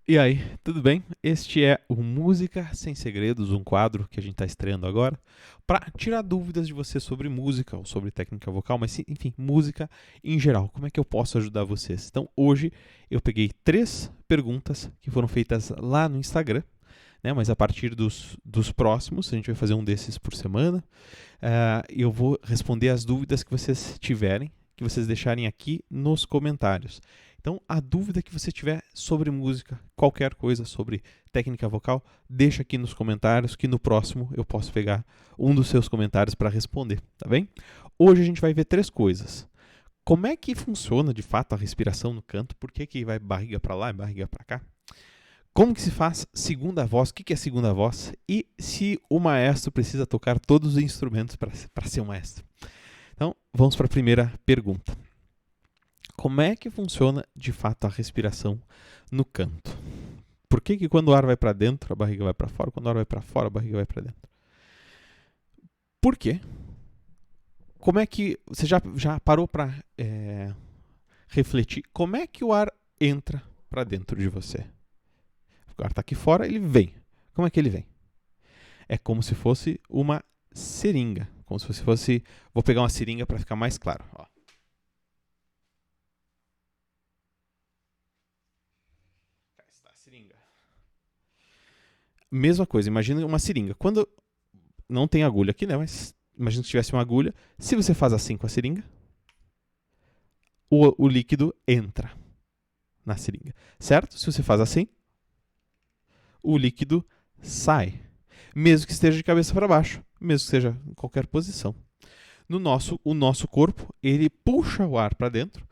E aí, tudo bem? Este é o Música Sem Segredos, um quadro que a gente está estreando agora, para tirar dúvidas de você sobre música ou sobre técnica vocal, mas enfim, música em geral. Como é que eu posso ajudar vocês? Então, hoje eu peguei 3 perguntas que foram feitas lá no Instagram, né? Mas a partir dos próximos, a gente vai fazer um desses por semana. Eu vou responder as dúvidas que vocês tiverem, que vocês deixarem aqui nos comentários. Então, a dúvida que você tiver sobre música, qualquer coisa sobre técnica vocal, deixa aqui nos comentários que no próximo eu posso pegar um dos seus comentários para responder, tá bem? Hoje a gente vai ver 3 coisas. Como é que funciona de fato a respiração no canto? Por que vai barriga para lá e barriga para cá? Como que se faz segunda voz? O que é segunda voz? E se o maestro precisa tocar todos os instrumentos para ser um maestro? Então, vamos para a primeira pergunta. Como é que funciona de fato a respiração no canto? Por que quando o ar vai para dentro, a barriga vai para fora? Quando o ar vai para fora, a barriga vai para dentro? Por quê? Como é que... Você já parou para refletir? Como é que o ar entra para dentro de você? O ar está aqui fora, ele vem. Como é que ele vem? É como se fosse uma seringa. Como se fosse... Vou pegar uma seringa para ficar mais claro. Ó. Cá está a seringa. Mesma coisa, imagina uma seringa. Quando não tem agulha aqui, né? Mas imagina se tivesse uma agulha. Se você faz assim com a seringa, o líquido entra na seringa, certo? Se você faz assim, o líquido sai, mesmo que esteja de cabeça para baixo, mesmo que seja em qualquer posição. O nosso corpo, ele puxa o ar para dentro,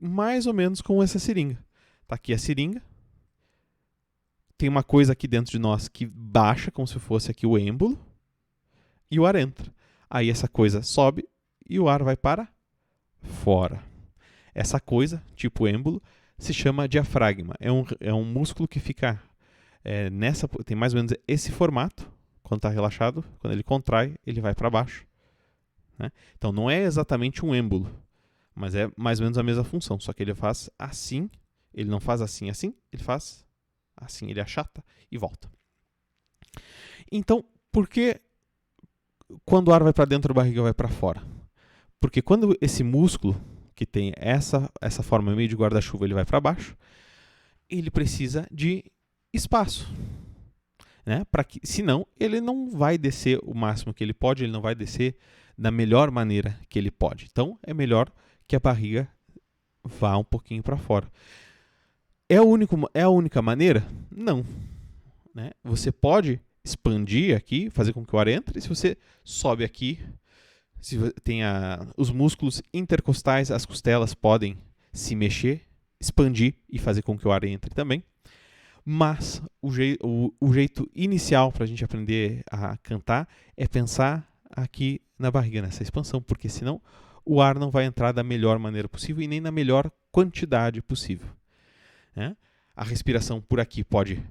mais ou menos com essa seringa. Tá aqui a seringa. Tem uma coisa aqui dentro de nós que baixa, como se fosse aqui o êmbolo, e o ar entra. Aí essa coisa sobe e o ar vai para fora. Essa coisa, tipo êmbolo, se chama diafragma. É um músculo que fica tem mais ou menos esse formato. Quando está relaxado, quando ele contrai, ele vai para baixo. Né? Então não é exatamente um êmbolo, mas é mais ou menos a mesma função. Só que ele faz assim, ele não faz assim, ele faz assim, ele achata e volta. Então, por que quando o ar vai para dentro, a barriga vai para fora? Porque quando esse músculo, que tem essa forma meio de guarda-chuva, ele vai para baixo, ele precisa de espaço. Né? Senão, ele não vai descer o máximo que ele pode, ele não vai descer da melhor maneira que ele pode. Então, é melhor que a barriga vá um pouquinho para fora. É a única maneira? Não. Né? Você pode expandir aqui, fazer com que o ar entre. Se você sobe aqui, se tem os músculos intercostais, as costelas podem se mexer, expandir e fazer com que o ar entre também. Mas o jeito inicial para a gente aprender a cantar é pensar aqui na barriga, nessa expansão, porque senão o ar não vai entrar da melhor maneira possível e nem na melhor quantidade possível. Né? A respiração por aqui pode...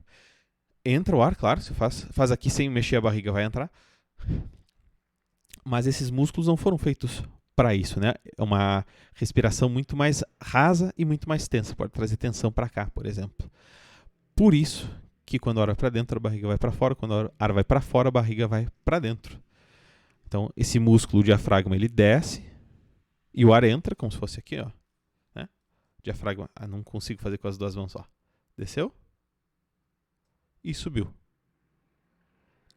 Entra o ar, claro, se faz aqui sem mexer a barriga, vai entrar. Mas esses músculos não foram feitos para isso, né? É uma respiração muito mais rasa e muito mais tensa. Pode trazer tensão para cá, por exemplo. Por isso que quando o ar vai para dentro, a barriga vai para fora. Quando o ar vai para fora, a barriga vai para dentro. Então, esse músculo, o diafragma, ele desce e o ar entra, como se fosse aqui, ó. Né? Diafragma, não consigo fazer com as duas mãos só. Desceu e subiu.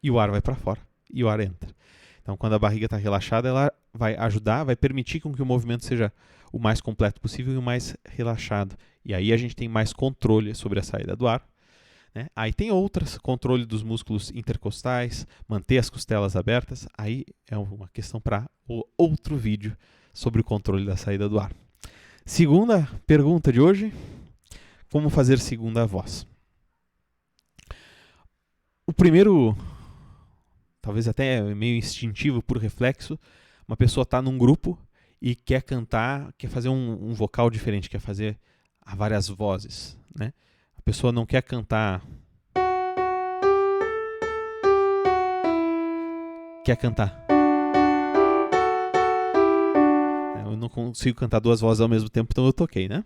E o ar vai para fora e o ar entra. Então, quando a barriga está relaxada, ela vai ajudar, vai permitir com que o movimento seja o mais completo possível e o mais relaxado. E aí a gente tem mais controle sobre a saída do ar. Né? Aí tem outros, controle dos músculos intercostais, manter as costelas abertas. Aí é uma questão para outro vídeo sobre o controle da saída do ar. Segunda pergunta de hoje, como fazer segunda voz? O primeiro... talvez até meio instintivo por reflexo, uma pessoa está num grupo e quer cantar, quer fazer um vocal diferente, quer fazer várias vozes. Né? A pessoa não quer cantar... quer cantar. Eu não consigo cantar 2 vozes ao mesmo tempo, então eu toquei, né?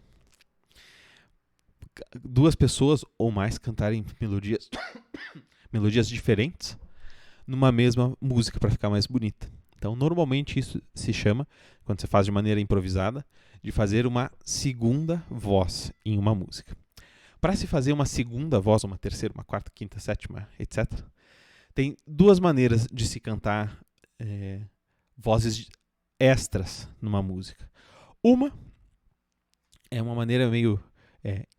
duas pessoas ou mais cantarem melodias diferentes numa mesma música para ficar mais bonita. Então, normalmente isso se chama, quando você faz de maneira improvisada, de fazer uma segunda voz em uma música. Para se fazer uma segunda voz, uma terceira, uma quarta, quinta, sétima, etc., tem duas maneiras de se cantar vozes extras numa música. Uma é uma maneira meio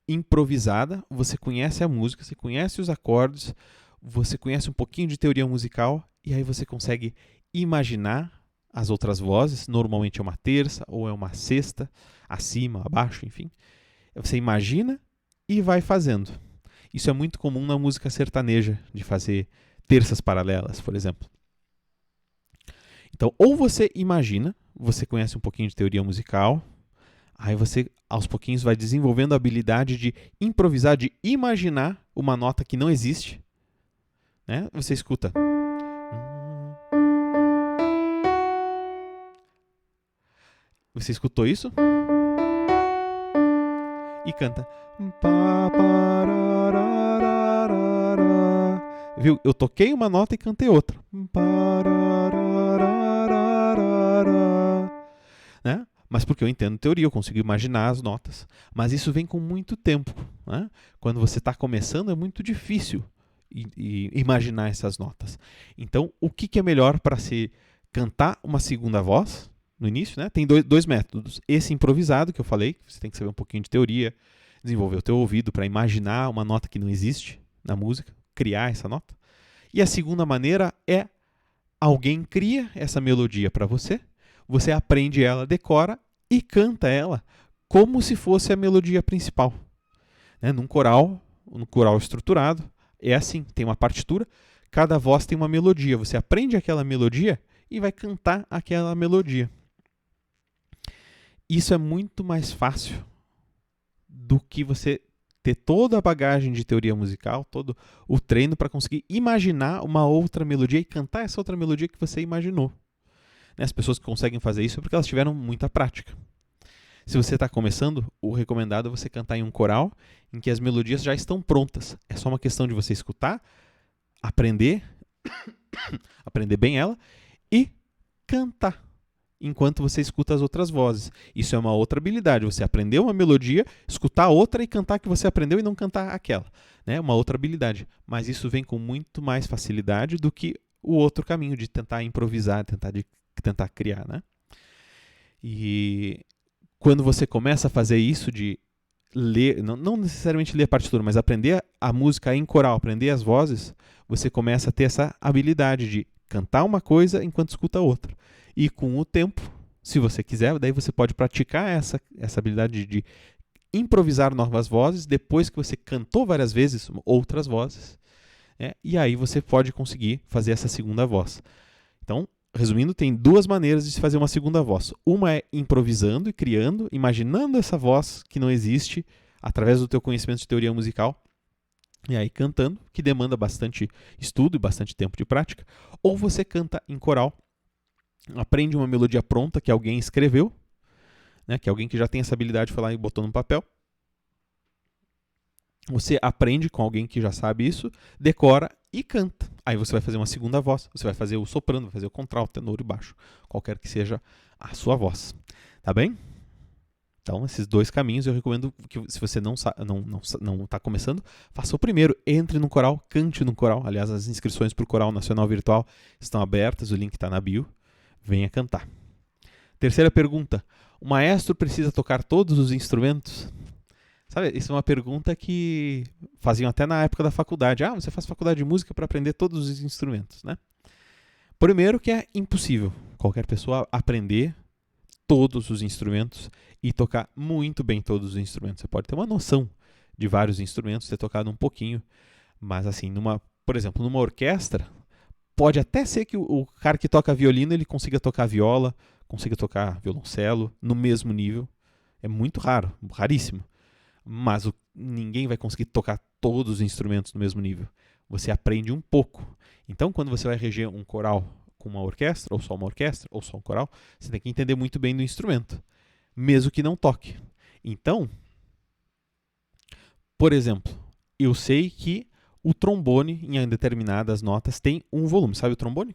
improvisada, você conhece a música, você conhece os acordes, você conhece um pouquinho de teoria musical e aí você consegue imaginar as outras vozes, normalmente é uma terça ou é uma sexta, acima, abaixo, enfim. Você imagina e vai fazendo. Isso é muito comum na música sertaneja, de fazer terças paralelas, por exemplo. Então, ou você imagina, você conhece um pouquinho de teoria musical, aí você, aos pouquinhos, vai desenvolvendo a habilidade de improvisar, de imaginar uma nota que não existe. Né? Você escuta. Você escutou isso? E canta. Viu? Eu toquei uma nota e cantei outra. Né? Mas porque eu entendo teoria, eu consigo imaginar as notas. Mas isso vem com muito tempo. Né? Quando você está começando, é muito difícil imaginar essas notas. Então, o que é melhor para se cantar uma segunda voz? No início, né? Tem dois métodos. Esse improvisado que eu falei, você tem que saber um pouquinho de teoria, desenvolver o teu ouvido para imaginar uma nota que não existe na música, criar essa nota. E a segunda maneira é alguém cria essa melodia para você, você aprende ela, decora e canta ela como se fosse a melodia principal. Né? Num coral estruturado, é assim, tem uma partitura, cada voz tem uma melodia. Você aprende aquela melodia e vai cantar aquela melodia. Isso é muito mais fácil do que você ter toda a bagagem de teoria musical, todo o treino para conseguir imaginar uma outra melodia e cantar essa outra melodia que você imaginou. As pessoas que conseguem fazer isso é porque elas tiveram muita prática. Se você está começando, o recomendado é você cantar em um coral em que as melodias já estão prontas. É só uma questão de você escutar, aprender bem ela e cantar enquanto você escuta as outras vozes. Isso é uma outra habilidade. Você aprendeu uma melodia, escutar outra e cantar que você aprendeu e não cantar aquela. Né? Uma outra habilidade. Mas isso vem com muito mais facilidade do que o outro caminho de tentar improvisar, tentar criar. Né? E quando você começa a fazer isso de ler, não necessariamente ler a partitura, mas aprender a música em coral, aprender as vozes, você começa a ter essa habilidade de cantar uma coisa enquanto escuta outra. E com o tempo, se você quiser, daí você pode praticar essa habilidade de improvisar novas vozes depois que você cantou várias vezes outras vozes. Né? E aí você pode conseguir fazer essa segunda voz. Então, resumindo, tem duas maneiras de se fazer uma segunda voz. Uma é improvisando e criando, imaginando essa voz que não existe através do teu conhecimento de teoria musical. E aí cantando, que demanda bastante estudo e bastante tempo de prática. Ou você canta em coral, aprende uma melodia pronta que alguém escreveu, né, que alguém que já tem essa habilidade foi lá e botou no papel. Você aprende com alguém que já sabe isso, decora e canta. Aí você vai fazer uma segunda voz, você vai fazer o soprano, vai fazer o contralto, tenor e baixo, qualquer que seja a sua voz. Tá bem? Então, esses dois caminhos eu recomendo que, se você não está começando, faça o primeiro. Entre no coral, cante no coral. Aliás, as inscrições para o Coral Nacional Virtual estão abertas, o link está na bio. Venha cantar. Terceira pergunta. O maestro precisa tocar todos os instrumentos? Sabe, isso é uma pergunta que faziam até na época da faculdade. Você faz faculdade de música para aprender todos os instrumentos, né? Primeiro que é impossível qualquer pessoa aprender todos os instrumentos e tocar muito bem todos os instrumentos. Você pode ter uma noção de vários instrumentos, ter tocado um pouquinho, mas assim, por exemplo, numa orquestra, pode até ser que o cara que toca violino ele consiga tocar viola, consiga tocar violoncelo no mesmo nível. É muito raro, raríssimo. Mas ninguém vai conseguir tocar todos os instrumentos no mesmo nível. Você aprende um pouco. Então, quando você vai reger um coral com uma orquestra, ou só um coral, você tem que entender muito bem do instrumento, mesmo que não toque. Então, Por exemplo, eu sei que o trombone, em determinadas notas, tem um volume. Sabe o trombone?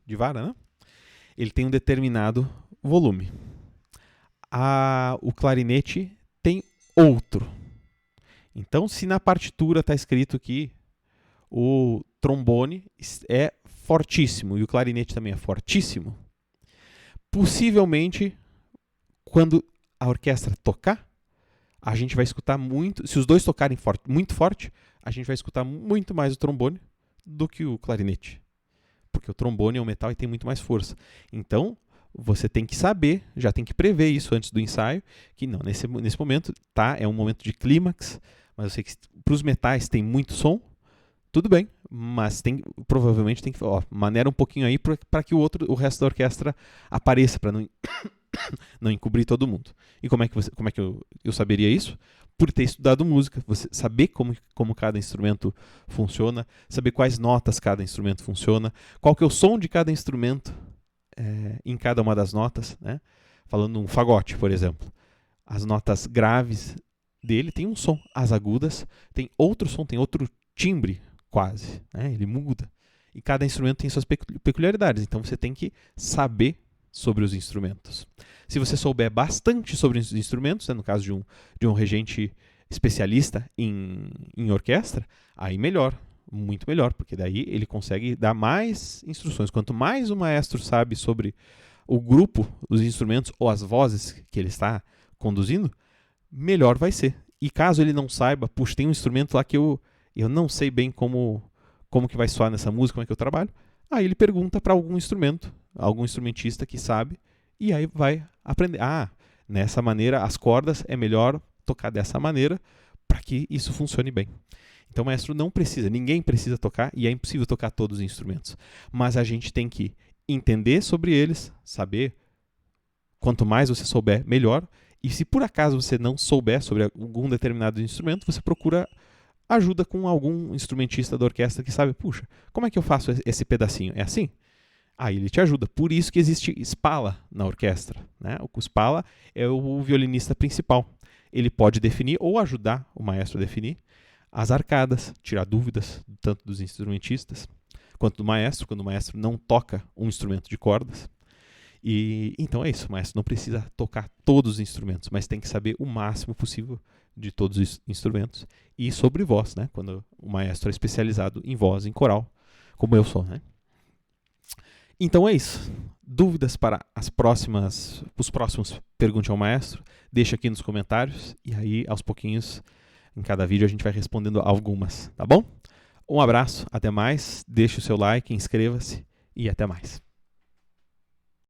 De vara, né? Ele tem um determinado volume. O clarinete tem outro. Então, se na partitura está escrito que o trombone é fortíssimo e o clarinete também é fortíssimo, possivelmente, quando a orquestra tocar, a gente vai escutar muito. Se os dois tocarem muito forte, a gente vai escutar muito mais o trombone do que o clarinete. Porque o trombone é um metal e tem muito mais força. Então, você tem que saber, já tem que prever isso antes do ensaio, que não, nesse momento, tá, é um momento de clímax, mas eu sei que para os metais tem muito som, tudo bem, mas provavelmente tem que maneira um pouquinho aí para que o resto da orquestra apareça, para não encobrir todo mundo. E como é que eu saberia isso? Por ter estudado música, você saber como cada instrumento funciona, saber quais notas cada instrumento funciona, qual que é o som de cada instrumento em cada uma das notas, né? Falando um fagote, por exemplo. As notas graves dele tem um som, as agudas tem outro som, tem outro timbre quase, né? Ele muda. E cada instrumento tem suas peculiaridades, então você tem que saber sobre os instrumentos. Se você souber bastante sobre os instrumentos, né, no caso de um regente especialista em orquestra, aí melhor, muito melhor, porque daí ele consegue dar mais instruções. Quanto mais o maestro sabe sobre o grupo, os instrumentos ou as vozes que ele está conduzindo, melhor vai ser. E caso ele não saiba, puxa, tem um instrumento lá que eu não sei bem como que vai soar nessa música, como é que eu trabalho, aí ele pergunta para algum instrumentista que sabe, e aí vai aprender. Nessa maneira, as cordas é melhor tocar dessa maneira para que isso funcione bem. Então o maestro não precisa, ninguém precisa tocar, e é impossível tocar todos os instrumentos. Mas a gente tem que entender sobre eles, saber, quanto mais você souber, melhor. E se por acaso você não souber sobre algum determinado instrumento, você procura ajuda com algum instrumentista da orquestra que sabe, puxa, como é que eu faço esse pedacinho? É assim? Aí ele te ajuda. Por isso que existe Spala na orquestra, né? O Spala é o violinista principal. Ele pode definir ou ajudar o maestro a definir as arcadas, tirar dúvidas tanto dos instrumentistas quanto do maestro, quando o maestro não toca um instrumento de cordas. E então é isso, o maestro não precisa tocar todos os instrumentos, mas tem que saber o máximo possível de todos os instrumentos. E sobre voz, né? Quando o maestro é especializado em voz, em coral, como eu sou, né? Então é isso. Dúvidas para os próximos Pergunte ao Maestro? Deixa aqui nos comentários e aí, aos pouquinhos, em cada vídeo a gente vai respondendo algumas, tá bom? Um abraço, até mais, deixe o seu like, inscreva-se e até mais.